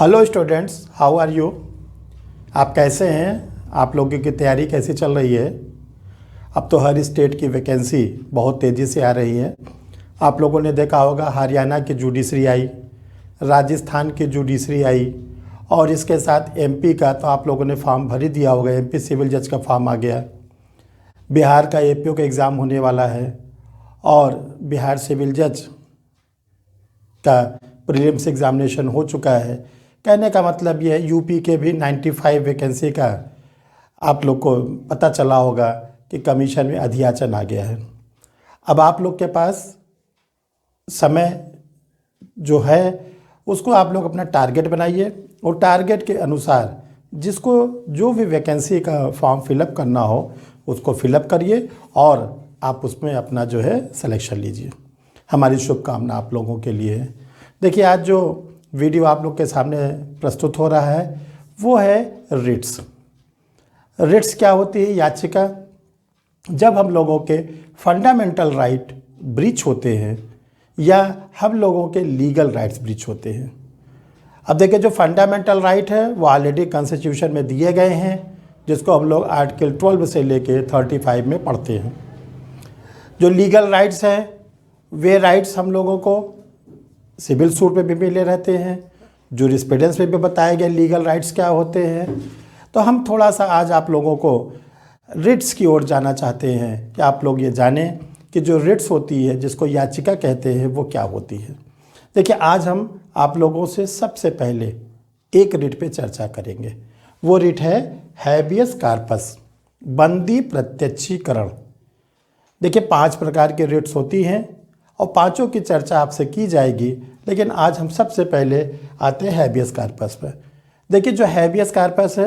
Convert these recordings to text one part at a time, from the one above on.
Hello students, how are you. आप कैसे हैं? आप लोगों की तैयारी कैसी चल रही है? अब तो हर स्टेट की वैकेंसी बहुत तेज़ी से आ रही है। आप लोगों ने देखा होगा हरियाणा की जुडिशरी आई, राजस्थान की जुडिशरी आई और इसके साथ एमपी का तो आप लोगों ने फॉर्म भर ही दिया होगा। एमपी सिविल जज का फॉर्म आ गया। बिहार का एपीओ का एग्ज़ाम होने वाला है और बिहार सिविल जज का प्रीलिम्स एग्ज़ामिनेशन हो चुका है। कहने का मतलब ये है यूपी के भी 95 वैकेंसी का आप लोग को पता चला होगा कि कमीशन में अधियाचन आ गया है। अब आप लोग के पास समय जो है उसको आप लोग अपना टारगेट बनाइए और टारगेट के अनुसार जिसको जो भी वैकेंसी का फॉर्म फिलअप करना हो उसको फिलअप करिए और आप उसमें अपना जो है सिलेक्शन लीजिए। हमारी शुभकामना आप लोगों के लिए है। देखिए, आज जो वीडियो आप लोग के सामने प्रस्तुत हो रहा है वो है रिट्स। रिट्स क्या होती है? याचिका। जब हम लोगों के फंडामेंटल राइट ब्रीच होते हैं या हम लोगों के लीगल राइट्स ब्रीच होते हैं। अब देखिए, जो फंडामेंटल राइट है वो ऑलरेडी कॉन्स्टिट्यूशन में दिए गए हैं, जिसको हम लोग आर्टिकल 12 से लेके 35 में पढ़ते हैं। जो लीगल राइट्स हैं वे राइट्स हम लोगों को सिविल सूट पे भी मिले रहते हैं। जूरिस्प्रूडेंस में भी बताए गए लीगल राइट्स क्या होते हैं। तो हम थोड़ा सा आज आप लोगों को रिट्स की ओर जाना चाहते हैं कि आप लोग ये जानें कि जो रिट्स होती है, जिसको याचिका कहते हैं, वो क्या होती है। देखिए, आज हम आप लोगों से सबसे पहले एक रिट पे चर्चा करेंगे। वो रिट है हैबियस कार्पस, बंदी प्रत्यक्षीकरण। देखिए, 5 प्रकार के रिट्स होती हैं और पांचों की चर्चा आपसे की जाएगी, लेकिन आज हम सबसे पहले आते हैं हैबियस कार्पस पर। देखिए, जो हैबियस कार्पस है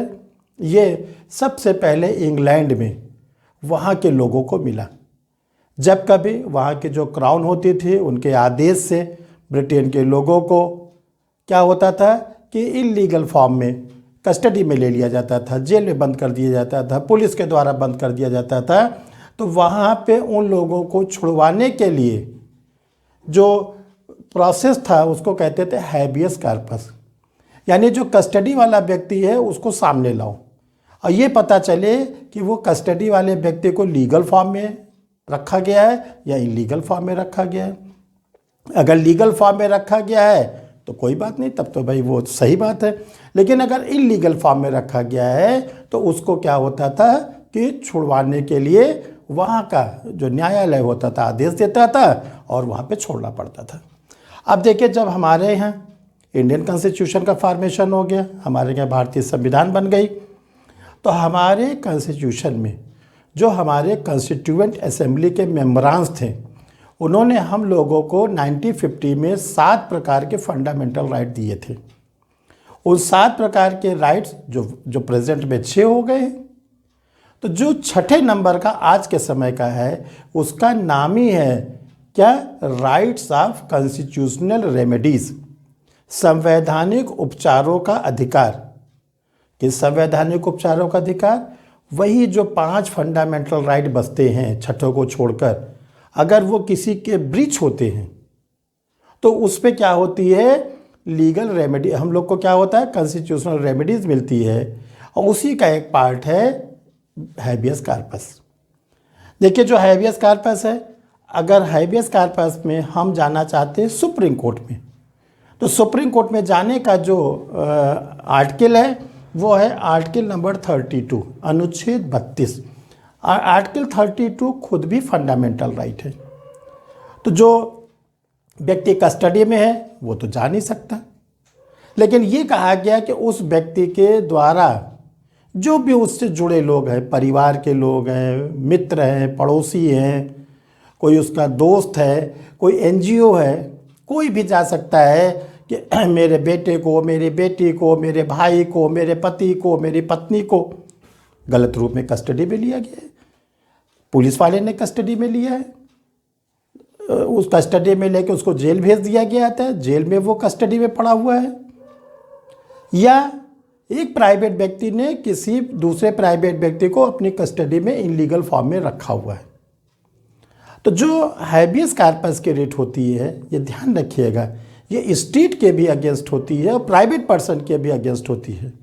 ये सबसे पहले इंग्लैंड में वहाँ के लोगों को मिला। जब कभी वहाँ के जो क्राउन होती थी उनके आदेश से ब्रिटेन के लोगों को क्या होता था कि इल्लीगल फॉर्म में कस्टडी में ले लिया जाता था, जेल में बंद कर दिया जाता था, पुलिस के द्वारा बंद कर दिया जाता था। तो वहाँ पे उन लोगों को छुड़वाने के लिए जो प्रोसेस था उसको कहते थे हैबियस कार्पस। यानी जो कस्टडी वाला व्यक्ति है उसको सामने लाओ और ये पता चले कि वो कस्टडी वाले व्यक्ति को लीगल फॉर्म में रखा गया है या इलीगल फॉर्म में रखा गया है। अगर लीगल फॉर्म में रखा गया है तो कोई बात नहीं, तब तो भाई वो सही बात है। लेकिन अगर इलीगल फॉर्म में रखा गया है तो उसको क्या होता था कि छुड़वाने के लिए वहाँ का जो न्यायालय होता था आदेश देता था और वहाँ पे छोड़ना पड़ता था। अब देखिए, जब हमारे यहाँ इंडियन कॉन्स्टिट्यूशन का फॉर्मेशन हो गया, हमारे यहाँ भारतीय संविधान बन गई, तो हमारे कॉन्स्टिट्यूशन में जो हमारे कॉन्स्टिट्यूएंट असेंबली के मेंबरान्स थे उन्होंने हम लोगों को 1950 में 7 प्रकार के फंडामेंटल राइट दिए थे। उन 7 प्रकार के राइट्स जो प्रेजेंट में 6 हो गए हैं। तो जो छठे नंबर का आज के समय का है उसका नाम ही है क्या? राइट्स ऑफ कॉन्स्टिट्यूशनल रेमेडीज, संवैधानिक उपचारों का अधिकार। किस संवैधानिक उपचारों का अधिकार? वही जो 5 फंडामेंटल राइट बचते हैं छठों को छोड़कर, अगर वो किसी के ब्रीच होते हैं तो उस पर क्या होती है? Legal remedy. हम लोग को क्या होता है? कॉन्स्टिट्यूशनल रेमेडीज मिलती है और उसी का एक पार्ट है हैबियस कार्पस। देखिए, जो हैबियस कार्पस है, अगर हैबियस कार्पस में हम जाना चाहते हैं सुप्रीम कोर्ट में, तो सुप्रीम कोर्ट में जाने का जो आर्टिकल है वो है आर्टिकल नंबर 32, अनुच्छेद 32। आर्टिकल 32 खुद भी फंडामेंटल राइट है। तो जो व्यक्ति कस्टडी में है वो तो जा नहीं सकता, लेकिन ये कहा गया कि उस व्यक्ति के द्वारा जो भी उससे जुड़े लोग हैं, परिवार के लोग हैं, मित्र हैं, पड़ोसी हैं, कोई उसका दोस्त है, कोई एनजीओ है, कोई भी जा सकता है कि मेरे बेटे को, मेरी बेटी को, मेरे भाई को, मेरे पति को, मेरी पत्नी को गलत रूप में कस्टडी में लिया गया है। पुलिस वाले ने कस्टडी में लिया है, उस कस्टडी में लेके उसको जेल भेज दिया गया था, जेल में वो कस्टडी में पड़ा हुआ है। या एक प्राइवेट व्यक्ति ने किसी दूसरे प्राइवेट व्यक्ति को अपनी कस्टडी में इनलीगल फॉर्म में रखा हुआ है। तो जो हैबियस कार्पस की रिट होती है, ये ध्यान रखिएगा ये स्टेट के भी अगेंस्ट होती है और प्राइवेट पर्सन के भी अगेंस्ट होती है।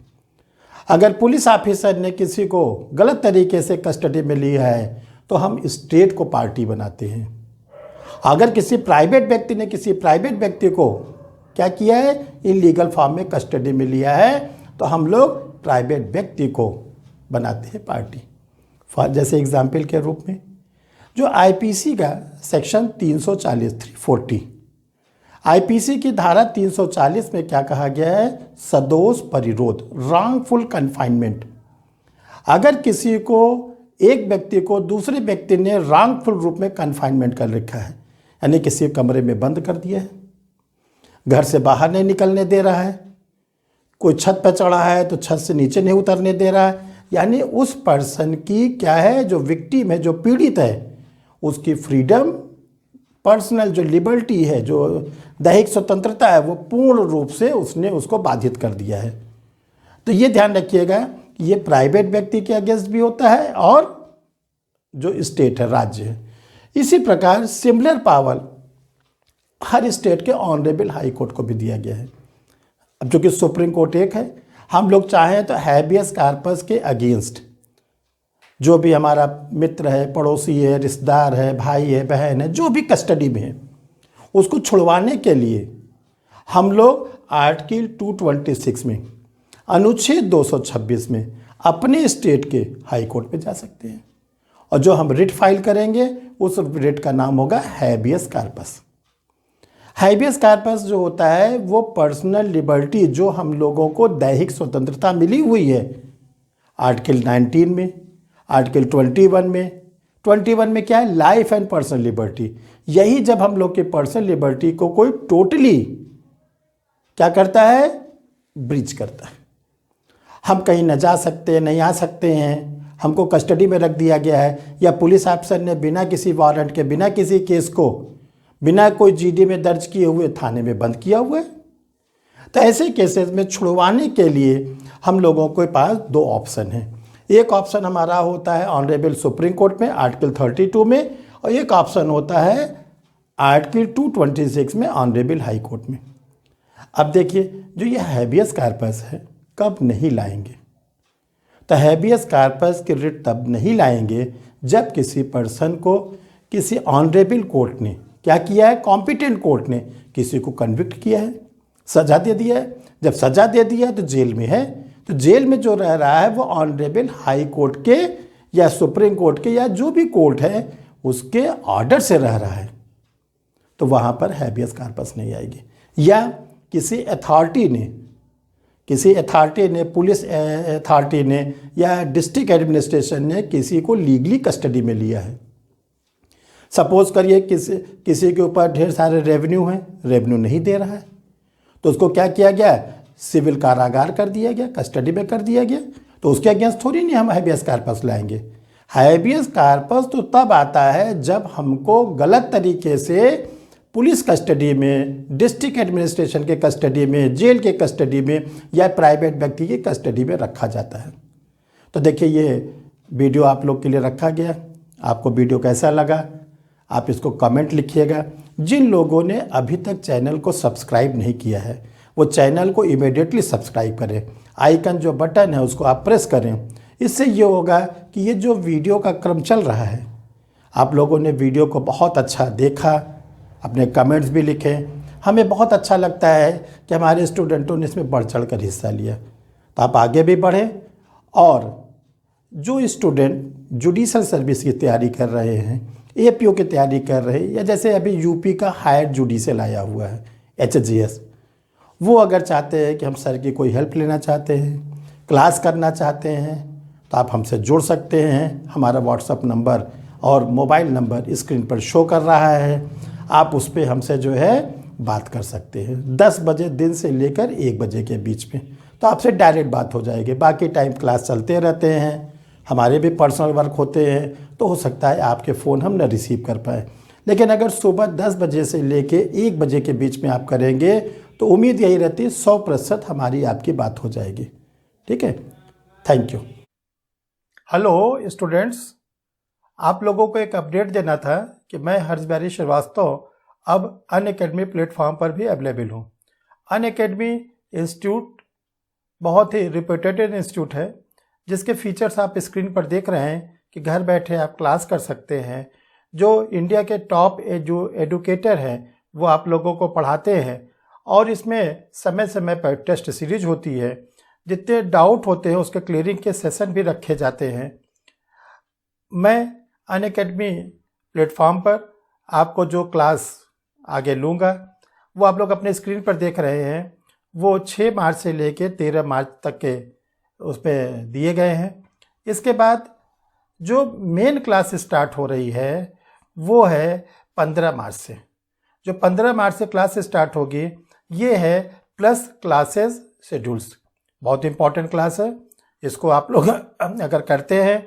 अगर पुलिस ऑफिसर ने किसी को गलत तरीके से कस्टडी में लिया है तो हम स्टेट को पार्टी बनाते हैं। अगर किसी प्राइवेट व्यक्ति ने किसी प्राइवेट व्यक्ति को क्या किया है, इलीगल फॉर्म में कस्टडी में लिया है, तो हम लोग प्राइवेट व्यक्ति को बनाते हैं पार्टी। जैसे एग्जाम्पल के रूप में जो आईपीसी का सेक्शन 340 आईपीसी की धारा 340 में क्या कहा गया है, सदोष परिरोध, रॉन्गफुल कन्फाइनमेंट। अगर किसी को, एक व्यक्ति को दूसरे व्यक्ति ने रॉन्गफुल रूप में कन्फाइनमेंट कर रखा है, यानी किसी कमरे में बंद कर दिया है, घर से बाहर नहीं निकलने दे रहा है, कोई छत पर चढ़ा है तो छत से नीचे नहीं उतरने दे रहा है, यानी उस पर्सन की क्या है, जो विक्टिम है, जो पीड़ित है, उसकी फ्रीडम, पर्सनल जो लिबर्टी है, जो दैहिक स्वतंत्रता है, वो पूर्ण रूप से उसने उसको बाधित कर दिया है। तो ये ध्यान रखिएगा, ये प्राइवेट व्यक्ति के अगेंस्ट भी होता है और जो स्टेट है, राज्य है। इसी प्रकार सिमिलर पावर हर स्टेट के ऑनरेबल हाई कोर्ट को भी दिया गया है। अब जो कि सुप्रीम कोर्ट एक है, हम लोग चाहें तो हैबियस कार्पस के अगेंस्ट जो भी हमारा मित्र है, पड़ोसी है, रिश्तेदार है, भाई है, बहन है, जो भी कस्टडी में है, उसको छुड़वाने के लिए हम लोग आर्टिकल 226 में, अनुच्छेद 226 में अपने स्टेट के हाई कोर्ट में जा सकते हैं और जो हम रिट फाइल करेंगे उस रिट का नाम होगा हैबियस कार्पस। हैबियस कार्पस जो होता है वो पर्सनल लिबर्टी, जो हम लोगों को दैहिक स्वतंत्रता मिली हुई है आर्टिकल 19 में, आर्टिकल 21 में क्या है, लाइफ एंड पर्सनल लिबर्टी। यही जब हम लोग के पर्सनल लिबर्टी को कोई टोटली क्या करता है, ब्रीच करता है, हम कहीं न जा सकते हैं, नहीं आ सकते हैं, हमको कस्टडी में रख दिया गया है, या पुलिस अफसर ने बिना किसी वारंट के, बिना किसी केस को, बिना कोई जीडी में दर्ज किए हुए थाने में बंद किया हुआ है। तो ऐसे केसेस में छुड़वाने के लिए हम लोगों के पास दो ऑप्शन हैं। एक ऑप्शन हमारा होता है ऑनरेबल सुप्रीम कोर्ट में आर्टिकल 32 में, और एक ऑप्शन होता है आर्टिकल 226 में ऑनरेबल हाई कोर्ट में। अब देखिए, जो ये हैबियस कार्पस है कब नहीं लाएंगे, तो हैबियस कार्पस की रिट तब नहीं लाएंगे जब किसी पर्सन को किसी ऑनरेबल कोर्ट ने क्या किया है, कॉम्पिटेंट कोर्ट ने किसी को कन्विक्ट किया है, सजा दे दिया है। जब सजा दे दिया है तो जेल में है, तो जेल में जो रह रहा है वो ऑनरेबल हाई कोर्ट के या सुप्रीम कोर्ट के या जो भी कोर्ट है उसके ऑर्डर से रह रहा है, तो वहाँ पर हैबियस कार्पस नहीं आएगी। या किसी अथॉरिटी ने, पुलिस अथॉरिटी ने या डिस्ट्रिक्ट एडमिनिस्ट्रेशन ने किसी को लीगली कस्टडी में लिया है। सपोज करिए किसी के ऊपर ढेर सारे रेवेन्यू हैं, रेवेन्यू नहीं दे रहा है, तो उसको क्या किया गया, सिविल कारागार कर दिया गया, कस्टडी में कर दिया गया। तो उसके अगेंस्ट थोड़ी नहीं हम हैबियस कार्पस लाएंगे। हैबियस कार्पस तो तब आता है जब हमको गलत तरीके से पुलिस कस्टडी में, डिस्ट्रिक्ट एडमिनिस्ट्रेशन के कस्टडी में, जेल के कस्टडी में या प्राइवेट व्यक्ति की कस्टडी में रखा जाता है। तो देखिए, ये वीडियो आप लोग के लिए रखा गया। आपको वीडियो कैसा लगा आप इसको कमेंट लिखिएगा। जिन लोगों ने अभी तक चैनल को सब्सक्राइब नहीं किया है वो चैनल को इमीडिएटली सब्सक्राइब करें। आइकन जो बटन है उसको आप प्रेस करें। इससे ये होगा कि ये जो वीडियो का क्रम चल रहा है, आप लोगों ने वीडियो को बहुत अच्छा देखा, अपने कमेंट्स भी लिखे। हमें बहुत अच्छा लगता है कि हमारे स्टूडेंटों ने इसमें बढ़ चढ़ कर हिस्सा लिया। तो आप आगे भी बढ़ें। और जो स्टूडेंट जुडिशल सर्विस की तैयारी कर रहे हैं, एपीओ की तैयारी कर रहे हैं, या जैसे अभी यूपी का हायर जुडिशल आया हुआ है एचजीएस, वो अगर चाहते हैं कि हम सर की कोई हेल्प लेना चाहते हैं, क्लास करना चाहते हैं, तो आप हमसे जुड़ सकते हैं। हमारा व्हाट्सअप नंबर और मोबाइल नंबर स्क्रीन पर शो कर रहा है। आप उस पर हमसे जो है बात कर सकते हैं 10 बजे दिन से लेकर 1 बजे के बीच में। तो आपसे डायरेक्ट बात हो जाएगी। बाकी टाइम क्लास चलते रहते हैं, हमारे भी पर्सनल वर्क होते हैं, तो हो सकता है आपके फ़ोन हम न रिसीव कर पाए। लेकिन अगर सुबह 10 बजे से लेके 1 बजे के बीच में आप करेंगे तो उम्मीद यही रहती है 100% हमारी आपकी बात हो जाएगी। ठीक है, थैंक यू। हेलो स्टूडेंट्स, आप लोगों को एक अपडेट देना था कि मैं हर्ष बिहारी श्रीवास्तव अब अनअकैडमी प्लेटफॉर्म पर भी अवेलेबल हूँ। अनअकैडमी इंस्टीट्यूट बहुत ही रिप्यूटेड इंस्टीट्यूट है, जिसके फीचर्स आप स्क्रीन पर देख रहे हैं कि घर बैठे आप क्लास कर सकते हैं। जो इंडिया के टॉप जो एडुकेटर हैं वो आप लोगों को पढ़ाते हैं, और इसमें समय समय पर टेस्ट सीरीज होती है। जितने डाउट होते हैं उसके क्लियरिंग के सेशन भी रखे जाते हैं। मैं अनअकैडमी प्लेटफॉर्म पर आपको जो क्लास आगे लूँगा वो आप लोग अपने स्क्रीन पर देख रहे हैं। वो 6 मार्च से लेके 13 मार्च तक के उस पर दिए गए हैं। इसके बाद जो मेन क्लास स्टार्ट हो रही है वो है 15 मार्च से। जो 15 मार्च से क्लास स्टार्ट होगी ये है प्लस क्लासेस शेड्यूल्स। बहुत इंपॉर्टेंट क्लास है। इसको आप लोग अगर करते हैं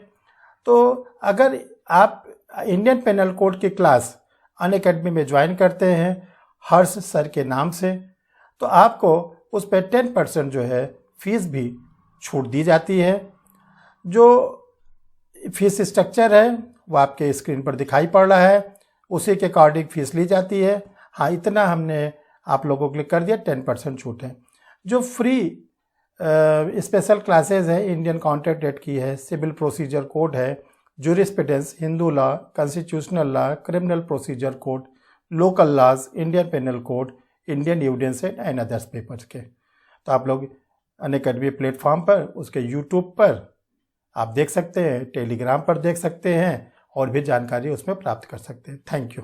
तो अगर आप इंडियन पेनल कोड की क्लास अनअकैडमी में ज्वाइन करते हैं हर्ष सर के नाम से, तो आपको उस पर 10% जो है फीस भी छूट दी जाती है। जो फीस स्ट्रक्चर है वो आपके स्क्रीन पर दिखाई पड़ रहा है, उसी के अकॉर्डिंग फीस ली जाती है। हाँ, इतना हमने आप लोगों के लिए कर दिया, 10% छूट है। जो फ्री स्पेशल क्लासेस है, इंडियन कॉन्ट्रैक्ट एक्ट की है, सिविल प्रोसीजर कोड है, jurisprudence, Hindu law, constitutional law, criminal procedure code, local laws, Indian penal code, Indian evidence and others papers के। तो आप लोग अनअकैडमी प्लेटफॉर्म पर, उसके यूट्यूब पर आप देख सकते हैं, टेलीग्राम पर देख सकते हैं, और भी जानकारी उसमें प्राप्त कर सकते हैं। Thank you.